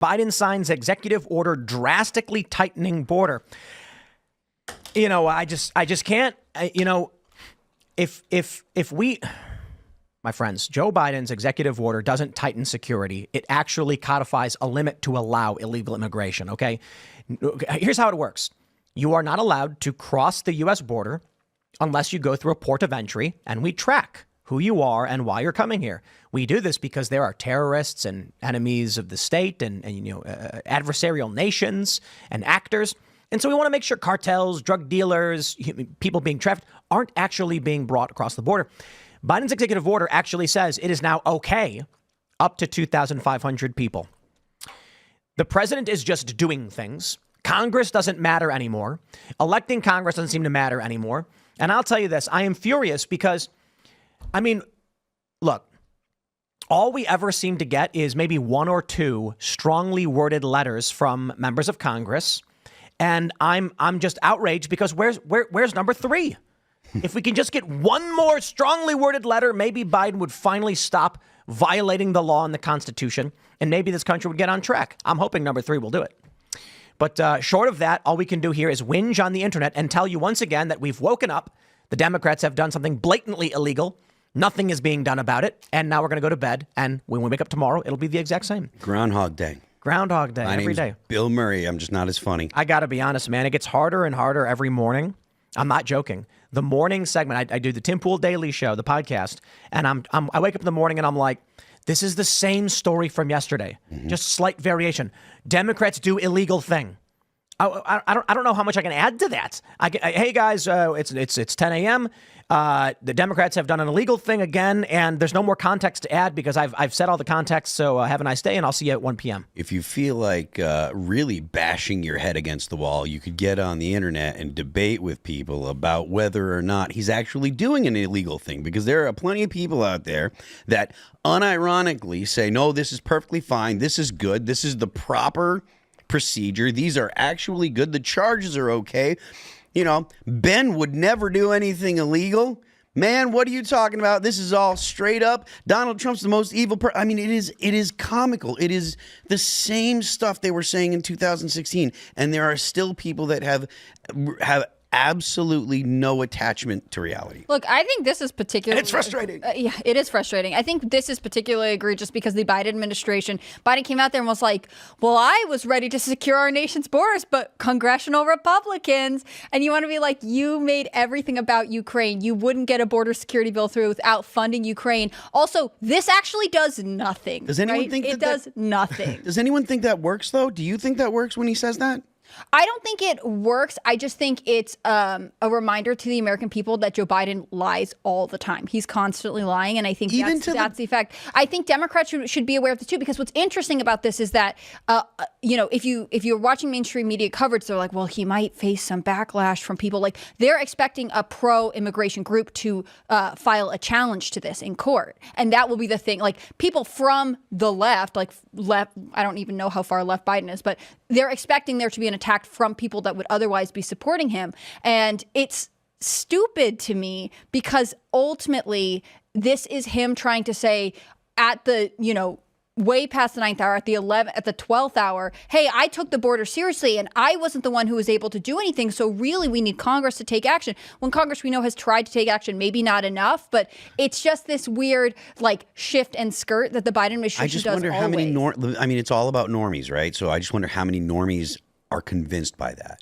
Biden signs executive order drastically tightening border. I just can't, if we, my friends, Joe Biden's executive order doesn't tighten security. It actually codifies a limit to allow illegal immigration. OK, here's how it works. You are not allowed to cross the U.S. border unless you go through a port of entry, and we track who you are and why you're coming here. We do this because there are terrorists and enemies of the state and adversarial nations and actors. And so we want to make sure cartels, drug dealers, people being trafficked aren't actually being brought across the border. Biden's executive order actually says it is now OK up to 2,500 people. The president is just doing things. Congress doesn't matter anymore. Electing Congress doesn't seem to matter anymore. And I'll tell you this, I am furious because, look, all we ever seem to get is maybe one or two strongly worded letters from members of Congress. And I'm just outraged because where's number 3? If we can just get one more strongly worded letter, maybe Biden would finally stop violating the law and the Constitution, and maybe this country would get on track. I'm hoping number 3 will do it. But short of that, all we can do here is whinge on the internet and tell you once again that we've woken up. The Democrats have done something blatantly illegal. Nothing is being done about it. And now we're going to go to bed. And when we wake up tomorrow, it'll be the exact same. Groundhog Day. Groundhog Day every day. Bill Murray. I'm just not as funny. I got to be honest, man. It gets harder and harder every morning. I'm not joking. The morning segment, I do the Timpool Daily Show, the podcast, and I wake up in the morning and I'm like, this is the same story from yesterday, just slight variation. Democrats do illegal thing. I don't know how much I can add to that. Hey guys, it's 10 a.m. The Democrats have done an illegal thing again, and there's no more context to add because I've said all the context. So have a nice day, and I'll see you at 1 p.m. If you feel like really bashing your head against the wall, you could get on the internet and debate with people about whether or not he's actually doing an illegal thing, because there are plenty of people out there that unironically say, no, this is perfectly fine. This is good. This is the proper procedure. These are actually good. The charges are okay. Ben would never do anything illegal. Man, what are you talking about? This is all straight up. Donald Trump's the most evil person. I mean, it is comical. It is the same stuff they were saying in 2016. And there are still people that have absolutely no attachment to reality. Look, I think this is particularly... It's frustrating. Yeah, it is frustrating. I think this is particularly egregious because the Biden administration, Biden came out there and was like, well, I was ready to secure our nation's borders, but congressional Republicans. And you want to be like, you made everything about Ukraine. You wouldn't get a border security bill through without funding Ukraine. Also, this actually does nothing. Does anyone think it does nothing. Does anyone think that works, though? Do you think that works when he says that? I don't think it works. I just think it's a reminder to the American people that Joe Biden lies all the time. He's constantly lying, and I think that's the effect. I think Democrats should be aware of this too, because what's interesting about this is that if you're watching mainstream media coverage, they're like, well, he might face some backlash from people. Like, they're expecting a pro-immigration group to file a challenge to this in court, and that will be the thing. Like, people from the left, I don't even know how far left Biden is, but they're expecting there to be an attack from people that would otherwise be supporting him. And it's stupid to me because ultimately this is him trying to say at the, way past the 9th hour, at the 12th hour, hey, I took the border seriously and I wasn't the one who was able to do anything. So really we need Congress to take action. When Congress, we know, has tried to take action, maybe not enough, but it's just this weird shift and skirt that the Biden administration does. I just wonder how many, it's all about normies, right? So I just wonder how many normies are convinced by that.